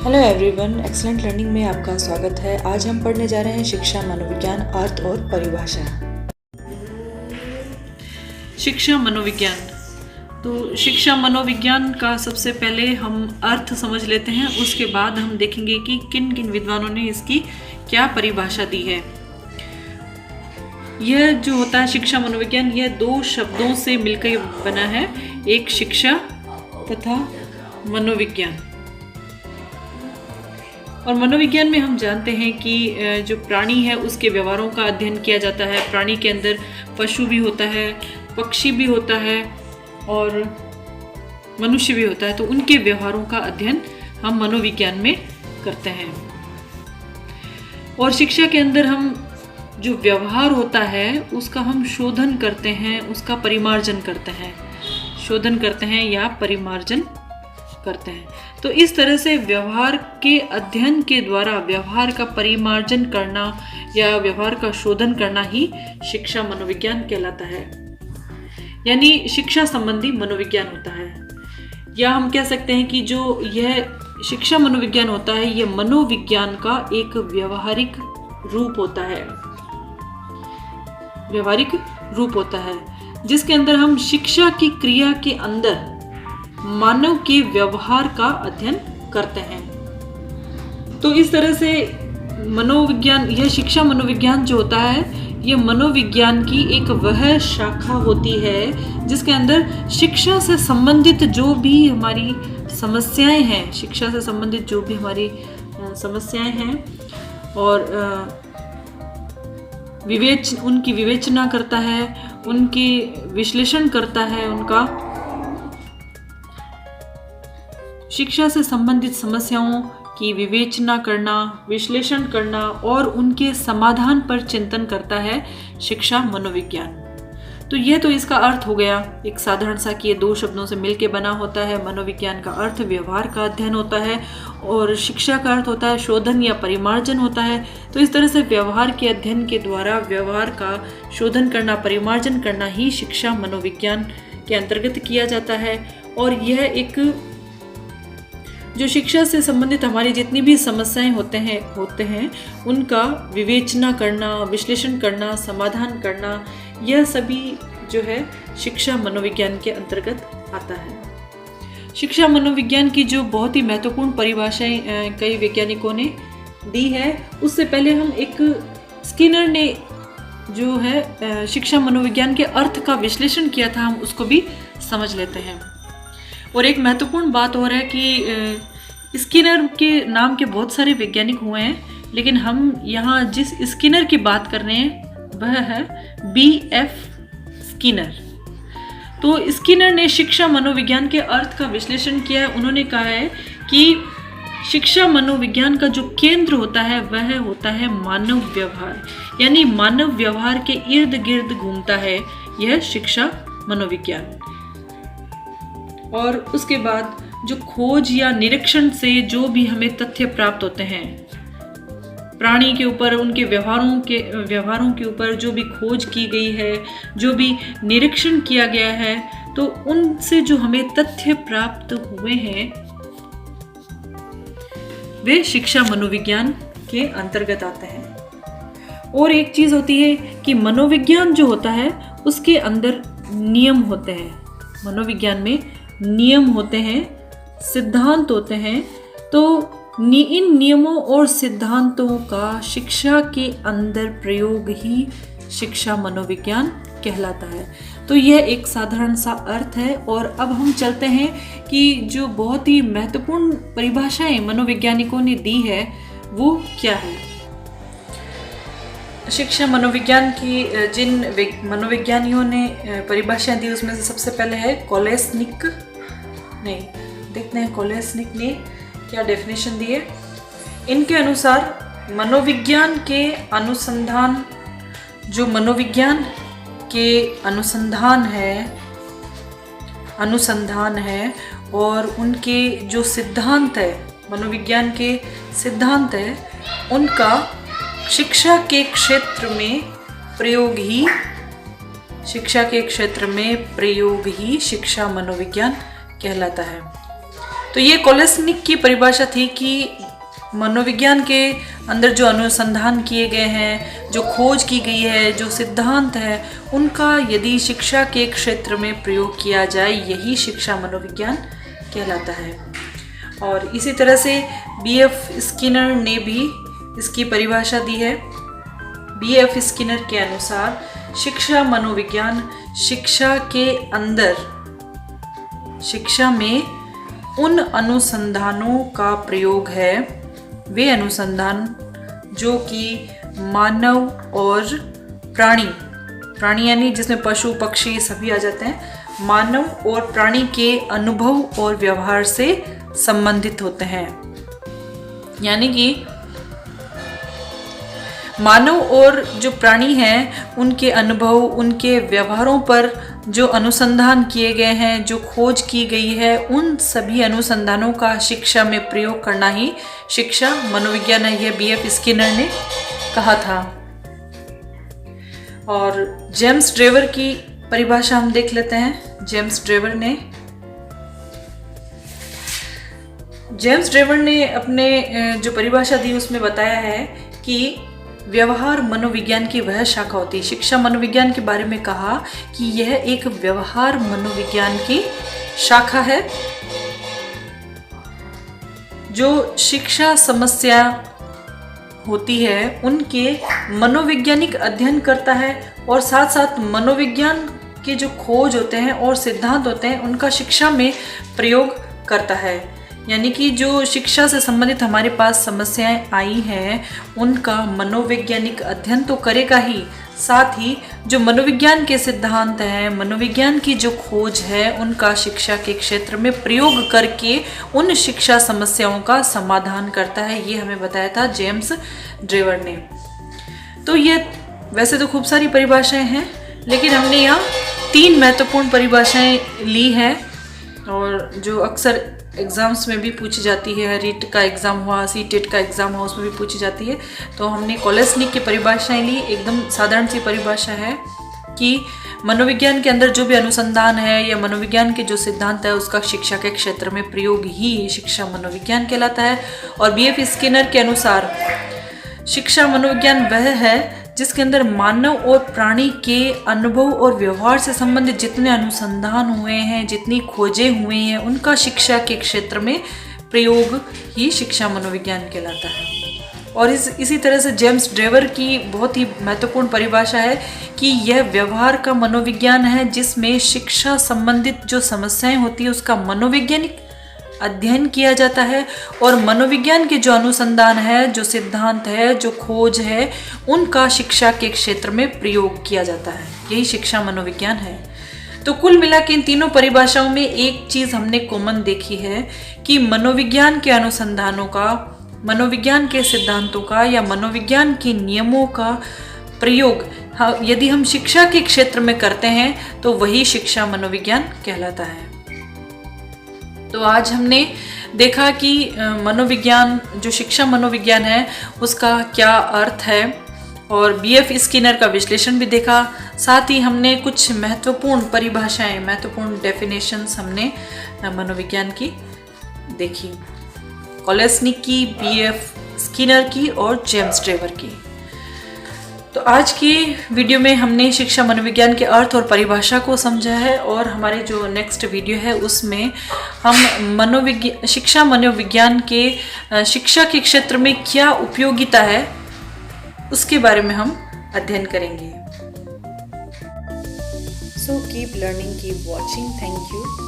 Hello everyone, excellent learning में आपका स्वागत है। आज हम पढ़ने जा रहे हैं शिक्षा मनोविज्ञान, अर्थ और परिभाषा। शिक्षा मनोविज्ञान। तो शिक्षा मनोविज्ञान का सबसे पहले हम अर्थ समझ लेते हैं, उसके बाद हम देखेंगे कि किन किन विद्वानों ने इसकी क्या परिभाषा दी है। यह जो होता है शिक्षा मनोविज्ञान, यह दो शब्दों से मिलकर बना है, एक शिक्षा तथा मनोविज्ञान। और मनोविज्ञान में हम जानते हैं कि जो प्राणी है उसके व्यवहारों का अध्ययन किया जाता है। प्राणी के अंदर पशु भी होता है, पक्षी भी होता है और मनुष्य भी होता है, तो उनके व्यवहारों का अध्ययन हम मनोविज्ञान में करते हैं। और शिक्षा के अंदर हम जो व्यवहार होता है उसका हम शोधन करते हैं, उसका परिमार्जन करते हैं, शोधन करते हैं या परिमार्जन करते हैं। तो इस तरह से व्यवहार के अध्ययन के द्वारा व्यवहार का परिमार्जन करना या व्यवहार का शोधन करना ही शिक्षा मनोविज्ञान कहलाता है, यानी शिक्षा संबंधी मनोविज्ञान होता है। या हम कह सकते हैं कि जो यह शिक्षा मनोविज्ञान होता है, यह मनोविज्ञान का एक व्यवहारिक रूप होता है, व्यवहारिक रूप होता है, जिसके अंदर हम शिक्षा की क्रिया के अंदर मानव के व्यवहार का अध्ययन करते हैं। तो इस तरह से मनोविज्ञान, यह शिक्षा मनोविज्ञान जो होता है, यह मनोविज्ञान की एक वह शाखा होती है जिसके अंदर शिक्षा से संबंधित जो भी हमारी समस्याएं हैं, शिक्षा से संबंधित जो भी हमारी समस्याएं हैं और उनकी विवेचना करता है, उनकी विश्लेषण करता है, उनका शिक्षा से संबंधित समस्याओं की विवेचना करना, विश्लेषण करना और उनके समाधान पर चिंतन करता है शिक्षा मनोविज्ञान। तो यह तो इसका अर्थ हो गया एक साधारण सा कि ये दो शब्दों से मिलके बना होता है। मनोविज्ञान का अर्थ व्यवहार का अध्ययन होता है और शिक्षा का अर्थ होता है शोधन या परिमार्जन होता है। तो इस तरह से व्यवहार के अध्ययन के द्वारा व्यवहार का शोधन करना, परिमार्जन करना ही शिक्षा मनोविज्ञान के अंतर्गत किया जाता है। और यह एक जो शिक्षा से संबंधित हमारी जितनी भी समस्याएं होते हैं उनका विवेचना करना, विश्लेषण करना, समाधान करना, यह सभी जो है शिक्षा मनोविज्ञान के अंतर्गत आता है। शिक्षा मनोविज्ञान की जो बहुत ही महत्वपूर्ण परिभाषाएं कई वैज्ञानिकों ने दी है, उससे पहले हम एक स्किनर ने जो है शिक्षा मनोविज्ञान के अर्थ का विश्लेषण किया था, हम उसको भी समझ लेते हैं। और एक महत्वपूर्ण बात और है कि स्किनर के नाम के बहुत सारे वैज्ञानिक हुए हैं, लेकिन हम यहाँ जिस स्किनर की बात कर रहे हैं वह है B.F. स्किनर। तो स्किनर ने शिक्षा मनोविज्ञान के अर्थ का विश्लेषण किया है। उन्होंने कहा है कि शिक्षा मनोविज्ञान का जो केंद्र होता है वह होता है मानव व्यवहार, यानी मानव व्यवहार के इर्द गिर्द घूमता है यह शिक्षा मनोविज्ञान। और उसके बाद जो खोज या निरीक्षण से जो भी हमें तथ्य प्राप्त होते हैं प्राणी के ऊपर, उनके व्यवहारों के ऊपर जो भी खोज की गई है, जो भी निरीक्षण किया गया है, तो उनसे जो हमें तथ्य प्राप्त हुए हैं वे शिक्षा मनोविज्ञान के अंतर्गत आते हैं। और एक चीज होती है कि मनोविज्ञान जो होता है उसके अंदर नियम होते हैं। मनोविज्ञान में नियम होते हैं, सिद्धांत होते हैं। तो इन नियमों और सिद्धांतों का शिक्षा के अंदर प्रयोग ही शिक्षा मनोविज्ञान कहलाता है। तो यह एक साधारण सा अर्थ है। और अब हम चलते हैं कि जो बहुत ही महत्वपूर्ण परिभाषाएं मनोवैज्ञानिकों ने दी है वो क्या है। शिक्षा मनोविज्ञान की जिन मनोविज्ञानियों ने परिभाषाएं दी उसमें से सबसे पहले है कोलेसनिक। देखते हैं कोलेसनिक ने क्या डेफिनेशन दी है। इनके अनुसार मनोविज्ञान के अनुसंधान, जो मनोविज्ञान के अनुसंधान है और उनके जो सिद्धांत है, मनोविज्ञान के सिद्धांत है, उनका शिक्षा के क्षेत्र में प्रयोग ही शिक्षा मनोविज्ञान कहलाता है। तो ये कोलेस्निक की परिभाषा थी कि मनोविज्ञान के अंदर जो अनुसंधान किए गए हैं, जो खोज की गई है, जो सिद्धांत है, उनका यदि शिक्षा के क्षेत्र में प्रयोग किया जाए, यही शिक्षा मनोविज्ञान कहलाता है। और इसी तरह से B.F. स्किनर ने भी इसकी परिभाषा दी है। B.F. स्किनर के अनुसार शिक्षा मनोविज्ञान शिक्षा के अंदर, शिक्षा में उन अनुसंधानों का प्रयोग है, वे अनुसंधान जो कि मानव और प्राणी यानी जिसमें पशु पक्षी सभी आ जाते हैं, मानव और प्राणी के अनुभव और व्यवहार से संबंधित होते हैं। यानी कि मानव और जो प्राणी हैं उनके अनुभव, उनके व्यवहारों पर जो अनुसंधान किए गए हैं, जो खोज की गई है, उन सभी अनुसंधानों का शिक्षा में प्रयोग करना ही शिक्षा मनोविज्ञान है, यह B.F. स्किनर ने कहा था। और जेम्स ड्रेवर की परिभाषा हम देख लेते हैं। जेम्स ड्रेवर ने अपने जो परिभाषा दी उसमें बताया है कि व्यवहार मनोविज्ञान की वह शाखा होती है। शिक्षा मनोविज्ञान के बारे में कहा कि यह एक व्यवहार मनोविज्ञान की शाखा है जो शिक्षा समस्या होती है उनके मनोवैज्ञानिक अध्ययन करता है और साथ साथ मनोविज्ञान के जो खोज होते हैं और सिद्धांत होते हैं उनका शिक्षा में प्रयोग करता है। यानी कि जो शिक्षा से संबंधित हमारे पास समस्याएं आई हैं उनका मनोवैज्ञानिक अध्ययन तो करेगा ही, साथ ही जो मनोविज्ञान के सिद्धांत हैं, मनोविज्ञान की जो खोज है, उनका शिक्षा के क्षेत्र में प्रयोग करके उन शिक्षा समस्याओं का समाधान करता है। ये हमें बताया था जेम्स ड्रेवर ने। तो ये वैसे तो खूब सारी परिभाषाएं हैं, लेकिन हमने यहाँ 3 महत्वपूर्ण परिभाषाएं ली हैं और जो अक्सर एग्ज़ाम्स में भी पूछी जाती है। रीट का एग्ज़ाम हुआ, सीटेट का एग्ज़ाम हुआ, उसमें भी पूछी जाती है। तो हमने कोलेस्निक की परिभाषाएं ली। एकदम साधारण सी परिभाषा है कि मनोविज्ञान के अंदर जो भी अनुसंधान है या मनोविज्ञान के जो सिद्धांत है उसका शिक्षा के क्षेत्र में प्रयोग ही शिक्षा मनोविज्ञान कहलाता है। और B.F. स्किनर के अनुसार शिक्षा मनोविज्ञान वह है जिसके अंदर मानव और प्राणी के अनुभव और व्यवहार से संबंधित जितने अनुसंधान हुए हैं, जितनी खोजें हुई हैं, उनका शिक्षा के क्षेत्र में प्रयोग ही शिक्षा मनोविज्ञान कहलाता है। और इसी तरह से जेम्स ड्रेवर की बहुत ही महत्वपूर्ण परिभाषा है कि यह व्यवहार का मनोविज्ञान है जिसमें शिक्षा संबंधित जो समस्याएं होती है उसका मनोवैज्ञानिक अध्ययन किया जाता है और मनोविज्ञान के जो अनुसंधान है, जो सिद्धांत है, जो खोज है, उनका शिक्षा के क्षेत्र में प्रयोग किया जाता है। यही शिक्षा मनोविज्ञान है। तो कुल मिला के इन तीनों परिभाषाओं में एक चीज़ हमने कॉमन देखी है कि मनोविज्ञान के अनुसंधानों का, मनोविज्ञान के सिद्धांतों का या मनोविज्ञान के नियमों का प्रयोग यदि हम शिक्षा के क्षेत्र में करते हैं तो वही शिक्षा मनोविज्ञान कहलाता है। तो आज हमने देखा कि मनोविज्ञान, जो शिक्षा मनोविज्ञान है उसका क्या अर्थ है और B.F. स्किनर का विश्लेषण भी देखा। साथ ही हमने कुछ महत्वपूर्ण परिभाषाएं, महत्वपूर्ण डेफिनेशंस हमने मनोविज्ञान की देखी, कोलेस्निक की, B.F. स्किनर की और जेम्स ड्रेवर की। तो आज की वीडियो में हमने शिक्षा मनोविज्ञान के अर्थ और परिभाषा को समझा है और हमारे जो नेक्स्ट वीडियो है उसमें हम शिक्षा मनोविज्ञान के शिक्षा के क्षेत्र में क्या उपयोगिता है उसके बारे में हम अध्ययन करेंगे। So keep learning, keep watching. Thank you.